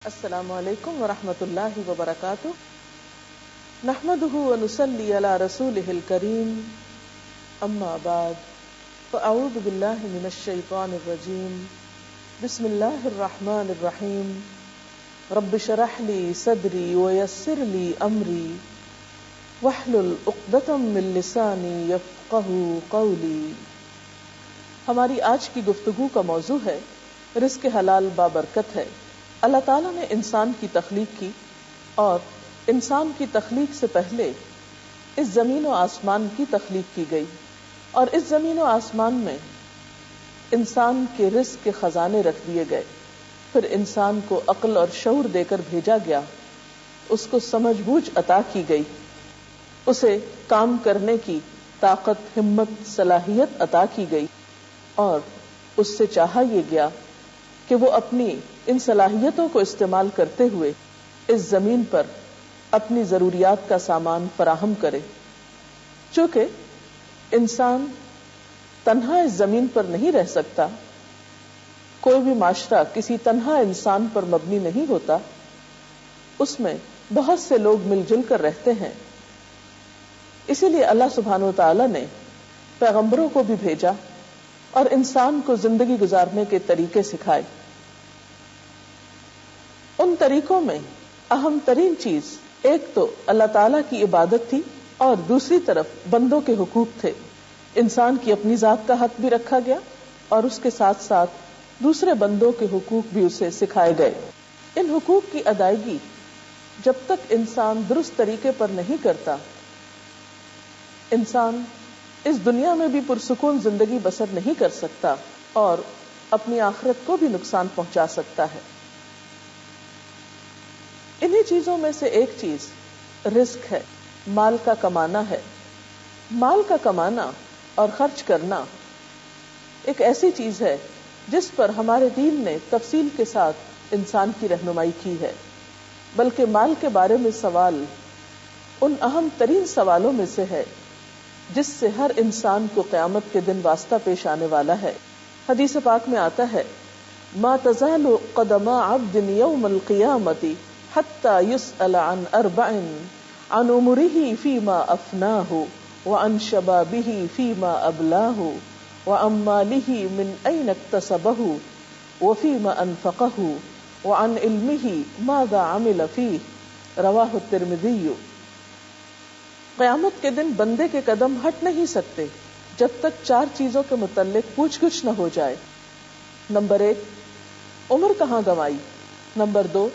السلام علیکم ورحمۃ اللہ وبرکاتہ نحمده ونصلي على رسوله الكريم اما بعد فاعوذ باللہ من الشیطان الرجیم بسم اللہ الرحمن الرحیم رب اشرح لي صدری ويسر لي امری واحلل عقدۃ من لسانی یفقهوا قولی۔ ہماری آج کی گفتگو کا موضوع ہے رزق حلال بابرکت ہے۔ اللہ تعالیٰ نے انسان کی تخلیق کی اور انسان کی تخلیق سے پہلے اس زمین و آسمان کی تخلیق کی گئی، اور اس زمین و آسمان میں انسان کے رزق کے خزانے رکھ دیے گئے۔ پھر انسان کو عقل اور شعور دے کر بھیجا گیا، اس کو سمجھ بوجھ عطا کی گئی، اسے کام کرنے کی طاقت، ہمت، صلاحیت عطا کی گئی، اور اس سے چاہا یہ گیا کہ وہ اپنی ان صلاحیتوں کو استعمال کرتے ہوئے اس زمین پر اپنی ضروریات کا سامان فراہم کرے۔ چونکہ انسان تنہا اس زمین پر نہیں رہ سکتا، کوئی بھی معاشرہ کسی تنہا انسان پر مبنی نہیں ہوتا، اس میں بہت سے لوگ مل جل کر رہتے ہیں۔ اسی لیے اللہ سبحانہ و تعالی نے پیغمبروں کو بھی بھیجا اور انسان کو زندگی گزارنے کے طریقے سکھائے۔ ان طریقوں میں اہم ترین چیز ایک تو اللہ تعالیٰ کی عبادت تھی، اور دوسری طرف بندوں کے حقوق تھے۔ انسان کی اپنی ذات کا حق بھی رکھا گیا، اور اس کے ساتھ ساتھ دوسرے بندوں کے حقوق بھی اسے سکھائے گئے۔ ان حقوق کی ادائیگی جب تک انسان درست طریقے پر نہیں کرتا، انسان اس دنیا میں بھی پرسکون زندگی بسر نہیں کر سکتا اور اپنی آخرت کو بھی نقصان پہنچا سکتا ہے۔ انہی چیزوں میں سے ایک چیز رزق ہے، مال کا کمانا ہے۔ مال کا کمانا اور خرچ کرنا ایک ایسی چیز ہے جس پر ہمارے دین نے تفصیل کے ساتھ انسان کی رہنمائی کی ہے، بلکہ مال کے بارے میں سوال ان اہم ترین سوالوں میں سے ہے جس سے ہر انسان کو قیامت کے دن واسطہ پیش آنے والا ہے۔ حدیث پاک میں آتا ہے، ما تزال قدم عبد یوم القیامت حتی یسأل عن اربع، عن عمره فیما افناہ، وعن شبابہ فیما ابلاہ، وعن مالہ من این اکتسبہ، وفیما انفقہ، وعن علمہ ماذا عمل فیہ، رواہ الترمذی۔ قیامت کے دن بندے کے قدم ہٹ نہیں سکتے جب تک چار چیزوں کے متعلق پوچھ گچھ نہ ہو جائے۔ نمبر 1، عمر کہاں گنوائی؟ نمبر 2،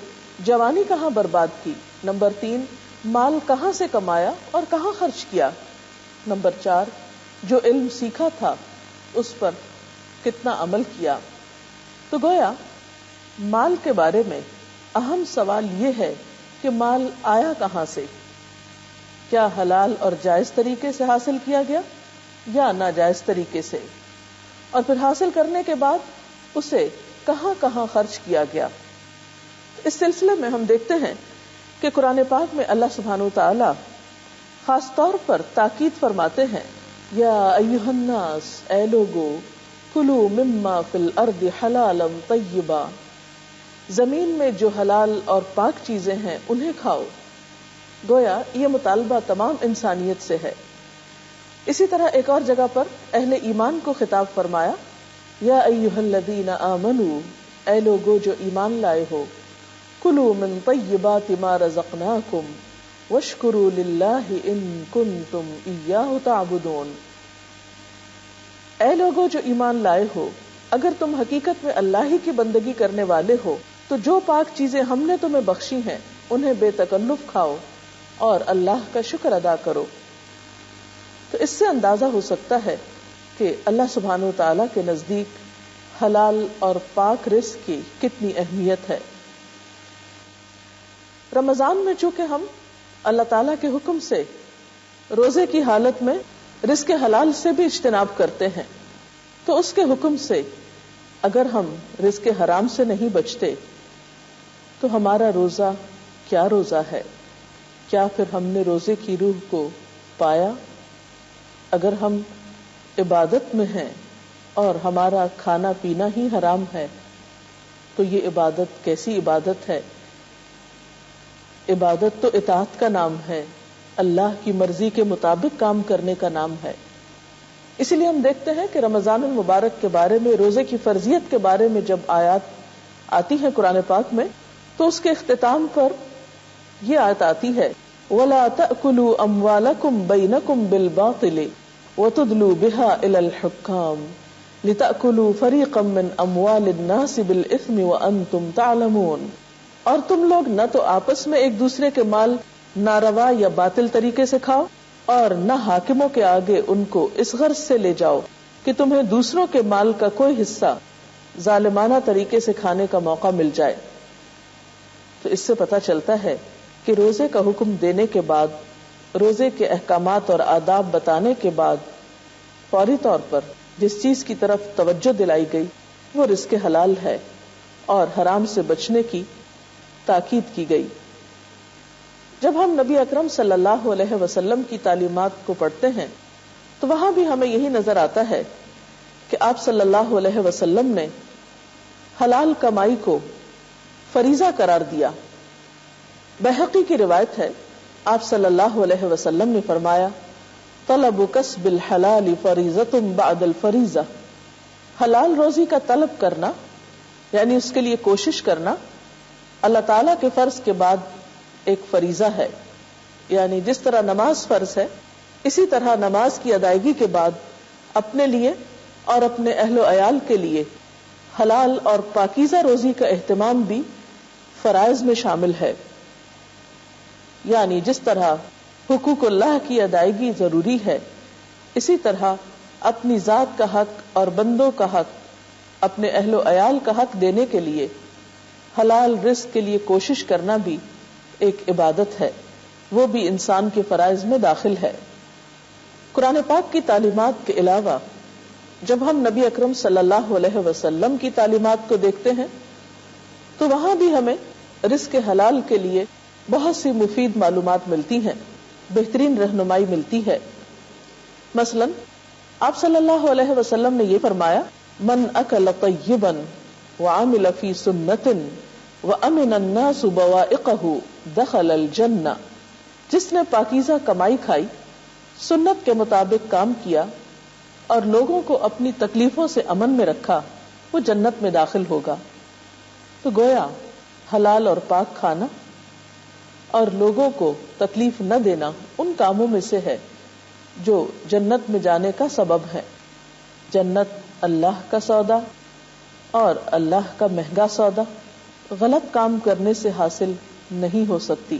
جوانی کہاں برباد کی؟ نمبر 3، مال کہاں سے کمایا اور کہاں خرچ کیا؟ نمبر 4، جو علم سیکھا تھا اس پر کتنا عمل کیا؟ تو گویا مال کے بارے میں اہم سوال یہ ہے کہ مال آیا کہاں سے؟ کیا حلال اور جائز طریقے سے حاصل کیا گیا یا ناجائز طریقے سے؟ اور پھر حاصل کرنے کے بعد اسے کہاں کہاں خرچ کیا گیا؟ اس سلسلے میں ہم دیکھتے ہیں کہ قرآن پاک میں اللہ سبحانہ وتعالی خاص طور پر تاکید فرماتے ہیں، یا ایھا الناس، اے لوگو، کلوا مما فی الارض حلالا طیبا، زمین میں جو حلال اور پاک چیزیں ہیں انہیں کھاؤ۔ گویا یہ مطالبہ تمام انسانیت سے ہے۔ اسی طرح ایک اور جگہ پر اہل ایمان کو خطاب فرمایا، یا ایھا الذین آمنوا، اے لوگو جو ایمان لائے ہو، کلوا من طیبات ما رزقناکم واشکروا للہ ان کنتم ایاہ تعبدون۔ اے لوگو جو ایمان لائے ہو، اگر تم حقیقت میں اللہ ہی کی بندگی کرنے والے ہو تو جو پاک چیزیں ہم نے تمہیں بخشی ہیں انہیں بے تکلف کھاؤ اور اللہ کا شکر ادا کرو۔ تو اس سے اندازہ ہو سکتا ہے کہ اللہ سبحانہ وتعالی کے نزدیک حلال اور پاک رزق کی کتنی اہمیت ہے۔ رمضان میں چونکہ ہم اللہ تعالیٰ کے حکم سے روزے کی حالت میں رزق حلال سے بھی اجتناب کرتے ہیں، تو اس کے حکم سے اگر ہم رزق حرام سے نہیں بچتے تو ہمارا روزہ کیا روزہ ہے؟ کیا پھر ہم نے روزے کی روح کو پایا؟ اگر ہم عبادت میں ہیں اور ہمارا کھانا پینا ہی حرام ہے تو یہ عبادت کیسی عبادت ہے عبادت تو اطاعت کا نام ہے، اللہ کی مرضی کے مطابق کام کرنے کا نام ہے. اسی لیے ہم دیکھتے ہیں کہ رمضان المبارک کے بارے میں، روزے کی فرضیت کے بارے میں جب آیات آتی ہیں قرآن پاک میں، تو اس کے اختتام پر یہ آیت آتی ہے وَلَا تَأْكُلُوا أَمْوَالَكُمْ بَيْنَكُمْ بِالْبَاطِلِ وَتُدْلُوا بِهَا إِلَى الْحُكَّامِ لِتَأْكُلُوا فَرِيقًا مِّنْ أَمْوَالِ النَّاسِ بِالْإِثْمِ وَأَنْتُمْ تَعْلَمُونَ. اور تم لوگ نہ تو آپس میں ایک دوسرے کے مال ناروا یا باطل طریقے سے کھاؤ، اور نہ حاکموں کے آگے ان کو اس غرض سے لے جاؤ کہ تمہیں دوسروں کے مال کا کوئی حصہ ظالمانہ طریقے سے کھانے کا موقع مل جائے. تو اس سے پتہ چلتا ہے کہ روزے کا حکم دینے کے بعد، روزے کے احکامات اور آداب بتانے کے بعد، فوری طور پر جس چیز کی طرف توجہ دلائی گئی وہ رزق حلال ہے اور حرام سے بچنے کی تاکید کی گئی. جب ہم نبی اکرم صلی اللہ علیہ وسلم کی تعلیمات کو پڑھتے ہیں تو وہاں بھی ہمیں یہی نظر آتا ہے کہ آپ صلی اللہ علیہ وسلم نے حلال کمائی کو فریضہ قرار دیا. بہقی کی روایت ہے، آپ صلی اللہ علیہ وسلم نے فرمایا طلب کسب الحلال فریضۃ بعد الفریضہ. حلال روزی کا طلب کرنا یعنی اس کے لیے کوشش کرنا اللہ تعالی کے فرض کے بعد ایک فریضہ ہے. یعنی جس طرح نماز فرض ہے، اسی طرح نماز کی ادائیگی کے بعد اپنے لیے اور اپنے اہل و عیال کے لیے حلال اور پاکیزہ روزی کا اہتمام بھی فرائض میں شامل ہے. یعنی جس طرح حقوق اللہ کی ادائیگی ضروری ہے، اسی طرح اپنی ذات کا حق اور بندوں کا حق، اپنے اہل و عیال کا حق دینے کے لیے حلال رزق کے لیے کوشش کرنا بھی ایک عبادت ہے، وہ بھی انسان کے فرائض میں داخل ہے. قرآن پاک کی تعلیمات کے علاوہ جب ہم نبی اکرم صلی اللہ علیہ وسلم کی تعلیمات کو دیکھتے ہیں تو وہاں بھی ہمیں رزق حلال کے لیے بہت سی مفید معلومات ملتی ہیں، بہترین رہنمائی ملتی ہے. مثلا آپ صلی اللہ علیہ وسلم نے یہ فرمایا من اکل طیبا وعمل فی سنت وامن الناس بوائقہ دخل الجنہ. جس نے پاکیزہ کمائی کھائی، سنت کے مطابق کام کیا اور لوگوں کو اپنی تکلیفوں سے امن میں رکھا، وہ جنت میں داخل ہوگا. تو گویا حلال اور پاک کھانا اور لوگوں کو تکلیف نہ دینا ان کاموں میں سے ہے جو جنت میں جانے کا سبب ہے. جنت اللہ کا سودا اور اللہ کا مہنگا سودا غلط کام کرنے سے حاصل نہیں ہو سکتی.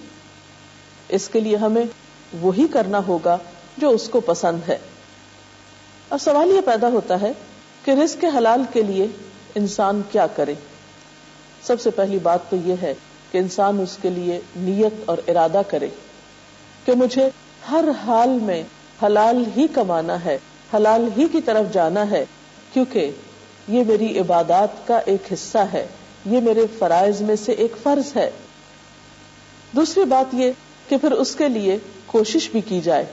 اس کے لیے ہمیں وہی کرنا ہوگا جو اس کو پسند ہے. اب سوال یہ پیدا ہوتا ہے کہ رزق حلال کے لیے انسان کیا کرے. سب سے پہلی بات تو یہ ہے کہ انسان اس کے لیے نیت اور ارادہ کرے کہ مجھے ہر حال میں حلال ہی کمانا ہے، حلال ہی کی طرف جانا ہے، کیونکہ یہ میری عبادات کا ایک حصہ ہے، یہ میرے فرائض میں سے ایک فرض ہے. دوسری بات یہ کہ پھر اس کے لیے کوشش بھی کی جائے،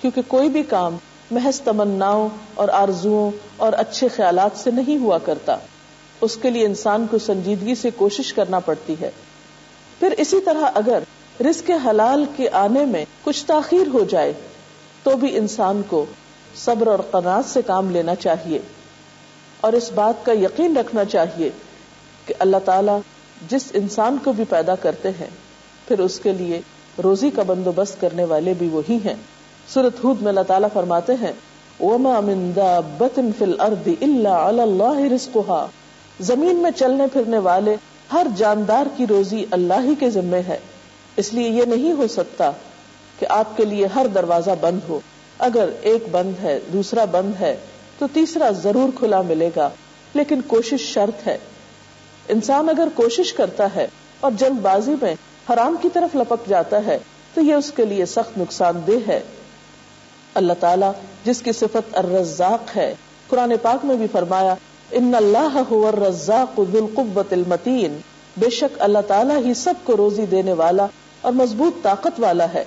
کیونکہ کوئی بھی کام محض تمناؤں اور آرزوؤں اور اچھے خیالات سے نہیں ہوا کرتا. اس کے لیے انسان کو سنجیدگی سے کوشش کرنا پڑتی ہے. پھر اسی طرح اگر رزق حلال کے آنے میں کچھ تاخیر ہو جائے تو بھی انسان کو صبر اور قناعت سے کام لینا چاہیے، اور اس بات کا یقین رکھنا چاہیے کہ اللہ تعالیٰ جس انسان کو بھی پیدا کرتے ہیں پھر اس کے لیے روزی کا بندوبست کرنے والے بھی وہی ہیں. سورۃ ہود میں اللہ تعالیٰ فرماتے ہیں وَمَا مِن دَابَّةٍ فِي الْأَرْضِ إِلَّا عَلَى اللَّهِ رِزْقُهَا. زمین میں چلنے پھرنے والے ہر جاندار کی روزی اللہ ہی کے ذمے ہے. اس لیے یہ نہیں ہو سکتا کہ آپ کے لیے ہر دروازہ بند ہو. اگر ایک بند ہے، دوسرا بند ہے تو تیسرا ضرور کھلا ملے گا، لیکن کوشش شرط ہے. انسان اگر کوشش کرتا ہے اور جلد بازی میں حرام کی طرف لپک جاتا ہے تو یہ اس کے لیے سخت نقصان دہ ہے. اللہ تعالیٰ جس کی صفت الرزاق ہے، قرآن پاک میں بھی فرمایا ان اللہ هو الرزاق ذو القوة المتین. بے شک اللہ تعالیٰ ہی سب کو روزی دینے والا اور مضبوط طاقت والا ہے.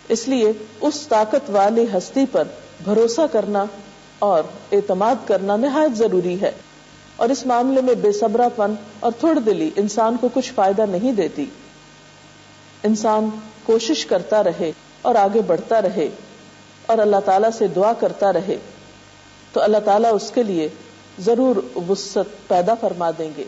اس لیے اس طاقت والی ہستی پر بھروسہ کرنا اور اعتماد کرنا نہایت ضروری ہے، اور اس معاملے میں بے صبرا پن اور تھوڑ دلی انسان کو کچھ فائدہ نہیں دیتی. انسان کوشش کرتا رہے اور آگے بڑھتا رہے اور اللہ تعالیٰ سے دعا کرتا رہے تو اللہ تعالیٰ اس کے لیے ضرور وسعت پیدا فرما دیں گے.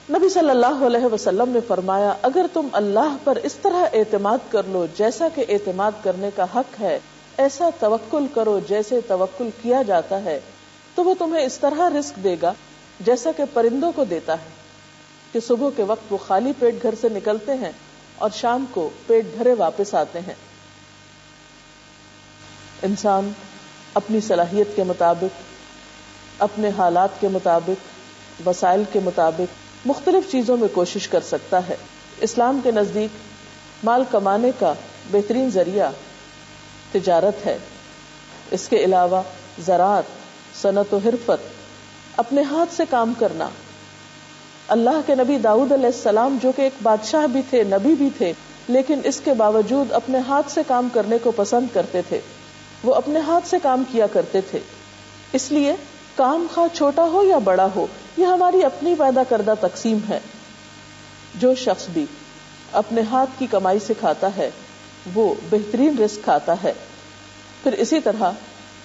نبی صلی اللہ علیہ وسلم نے فرمایا اگر تم اللہ پر اس طرح اعتماد کر لو جیسا کہ اعتماد کرنے کا حق ہے، ایسا توکل کرو جیسے توکل کیا جاتا ہے، تو وہ تمہیں اس طرح رزق دے گا جیسا کہ پرندوں کو دیتا ہے کہ صبح کے وقت وہ خالی پیٹ گھر سے نکلتے ہیں اور شام کو پیٹ بھرے واپس آتے ہیں. انسان اپنی صلاحیت کے مطابق، اپنے حالات کے مطابق، وسائل کے مطابق مختلف چیزوں میں کوشش کر سکتا ہے. اسلام کے نزدیک مال کمانے کا بہترین ذریعہ تجارت ہے. اس کے علاوہ زراعت، صنعت و حرفت، اپنے ہاتھ سے کام کرنا. اللہ کے نبی داؤد علیہ السلام جو کہ ایک بادشاہ بھی تھے، نبی بھی تھے، لیکن اس کے باوجود اپنے ہاتھ سے کام کرنے کو پسند کرتے تھے. وہ اپنے ہاتھ سے کام کیا کرتے تھے. اس لیے کام خواہ چھوٹا ہو یا بڑا ہو، یہ ہماری اپنی پیدا کردہ تقسیم ہے. جو شخص بھی اپنے ہاتھ کی کمائی سے کھاتا ہے وہ بہترین رزق کھاتا ہے. پھر اسی طرح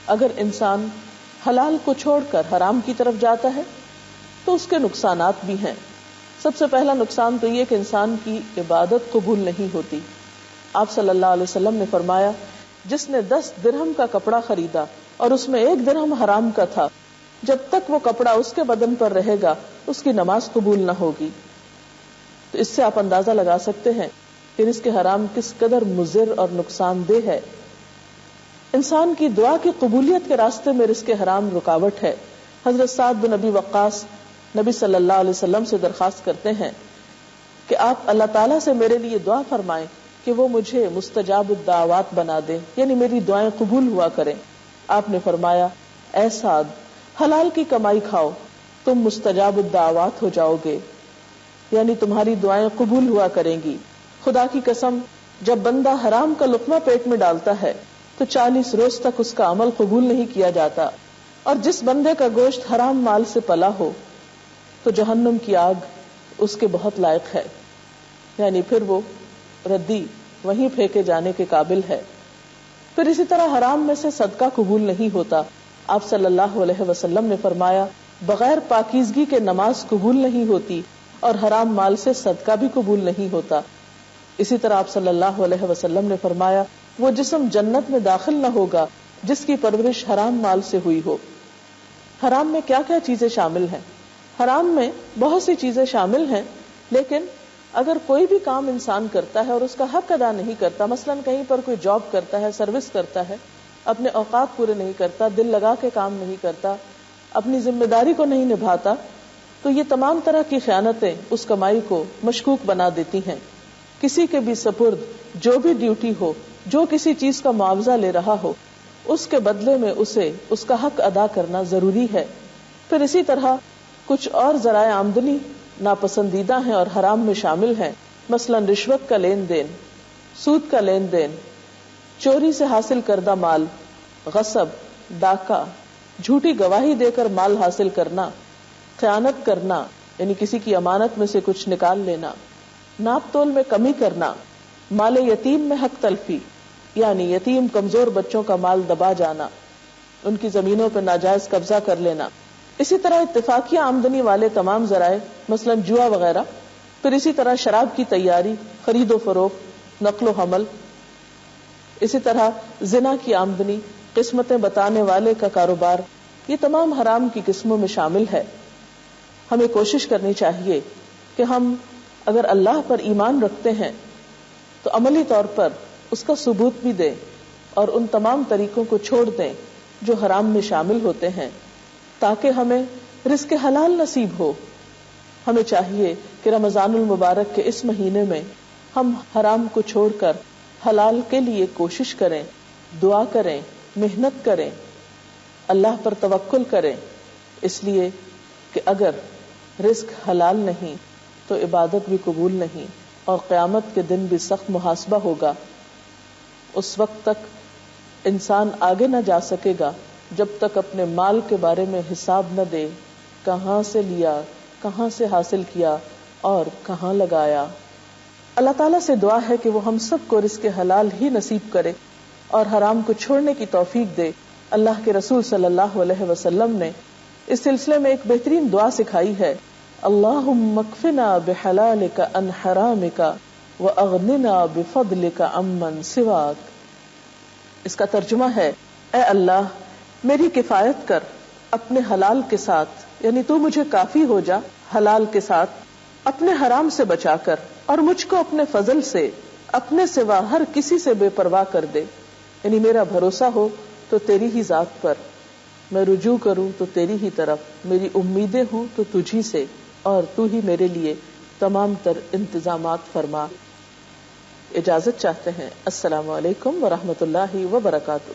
اگر انسان حلال کو چھوڑ کر حرام کی طرف جاتا ہے تو اس کے نقصانات بھی ہیں. سب سے پہلا نقصان تو یہ کہ انسان کی عبادت قبول نہیں ہوتی. آپ صلی اللہ علیہ وسلم نے فرمایا جس نے 10 درہم کا کپڑا خریدا اور اس میں 1 درہم حرام کا تھا، جب تک وہ کپڑا اس کے بدن پر رہے گا اس کی نماز قبول نہ ہوگی. تو اس سے آپ اندازہ لگا سکتے ہیں کہ رزق حرام کس قدر مضر اور نقصان دہ ہے. انسان کی دعا کی قبولیت کے راستے میں رزق حرام رکاوٹ ہے. حضرت سعد بن ابی وقاص نبی صلی اللہ علیہ وسلم سے درخواست کرتے ہیں کہ آپ اللہ تعالیٰ سے میرے لیے دعا فرمائیں کہ وہ مجھے مستجاب الدعوات بنا دے، یعنی میری دعائیں قبول ہوا کریں. آپ نے فرمایا اے سعد، حلال کی کمائی کھاؤ، تم مستجاب الدعوات ہو جاؤ گے، یعنی تمہاری دعائیں قبول ہوا کریں گی. خدا کی قسم جب بندہ حرام کا لقمہ پیٹ میں ڈالتا ہے تو 40 روز تک اس کا عمل قبول نہیں کیا جاتا. اور جس بندے کا گوشت حرام مال سے پلا ہو تو جہنم کی آگ اس کے بہت لائق ہے، یعنی پھر وہ ردی وہیں پھینکے جانے کے قابل ہے. پھر اسی طرح حرام میں سے صدقہ قبول نہیں ہوتا. آپ صلی اللہ علیہ وسلم نے فرمایا بغیر پاکیزگی کے نماز قبول نہیں ہوتی اور حرام مال سے صدقہ بھی قبول نہیں ہوتا. اسی طرح آپ صلی اللہ علیہ وسلم نے فرمایا وہ جسم جنت میں داخل نہ ہوگا جس کی پرورش حرام مال سے ہوئی ہو. حرام میں کیا کیا چیزیں شامل ہیں؟ حرام میں بہت سی چیزیں شامل ہیں، لیکن اگر کوئی بھی کام انسان کرتا ہے اور اس کا حق ادا نہیں کرتا، مثلا کہیں پر کوئی جاب کرتا ہے، سروس کرتا ہے، اپنے اوقات پورے نہیں کرتا، دل لگا کے کام نہیں کرتا، اپنی ذمہ داری کو نہیں نبھاتا، تو یہ تمام طرح کی خیانتیں اس کمائی کو مشکوک بنا دیتی ہیں. کسی کے بھی سپرد جو بھی ڈیوٹی ہو، جو کسی چیز کا معاوضہ لے رہا ہو، اس کے بدلے میں اسے اس کا حق ادا کرنا ضروری ہے. پھر اسی طرح کچھ اور ذرائع آمدنی ناپسندیدہ ہیں اور حرام میں شامل ہیں، مثلا رشوت کا لین دین، سود کا لین دین، چوری سے حاصل کردہ مال، غصب، ڈاکہ، جھوٹی گواہی دے کر مال حاصل کرنا، خیانت کرنا یعنی کسی کی امانت میں سے کچھ نکال لینا، ناپ تول میں کمی کرنا، مال یتیم میں حق تلفی یعنی یتیم کمزور بچوں کا مال دبا جانا، ان کی زمینوں پر ناجائز قبضہ کر لینا. اسی طرح اتفاقیہ آمدنی والے تمام ذرائع مثلا جوا وغیرہ. پھر اسی طرح شراب کی تیاری، خرید و فروخت، نقل و حمل. اسی طرح زنا کی آمدنی، قسمتیں بتانے والے کا کاروبار، یہ تمام حرام کی قسموں میں شامل ہے. ہمیں کوشش کرنی چاہیے کہ ہم اگر اللہ پر ایمان رکھتے ہیں تو عملی طور پر اس کا ثبوت بھی دیں اور ان تمام طریقوں کو چھوڑ دیں جو حرام میں شامل ہوتے ہیں تاکہ ہمیں رزق حلال نصیب ہو. ہمیں چاہیے کہ رمضان المبارک کے اس مہینے میں ہم حرام کو چھوڑ کر حلال کے لیے کوشش کریں، دعا کریں، محنت کریں، اللہ پر توکل کریں، اس لیے کہ اگر رزق حلال نہیں تو عبادت بھی قبول نہیں اور قیامت کے دن بھی سخت محاسبہ ہوگا. اس وقت تک انسان آگے نہ جا سکے گا جب تک اپنے مال کے بارے میں حساب نہ دے، کہاں سے لیا، کہاں سے حاصل کیا اور کہاں لگایا. اللہ تعالیٰ سے دعا ہے کہ وہ ہم سب کو رزق حلال ہی نصیب کرے اور حرام کو چھوڑنے کی توفیق دے. اللہ کے رسول صلی اللہ علیہ وسلم نے اس سلسلے میں ایک بہترین دعا سکھائی ہے. اللہم اکفنا بحلالک عن حرامک واغننا بفضلک عمن سواک. اس کا ترجمہ ہے اے اللہ میری کفایت کر اپنے حلال کے ساتھ، یعنی تو مجھے کافی ہو جا حلال کے ساتھ، اپنے حرام سے بچا کر، اور مجھ کو اپنے فضل سے اپنے سوا ہر کسی سے بے پرواہ کر دے. یعنی میرا بھروسہ ہو تو تیری ہی ذات پر، میں رجوع کروں تو تیری ہی طرف، میری امیدیں ہوں تو تجھی سے، اور تو ہی میرے لیے تمام تر انتظامات فرما. اجازت چاہتے ہیں. السلام علیکم ورحمۃ اللہ وبرکاتہ.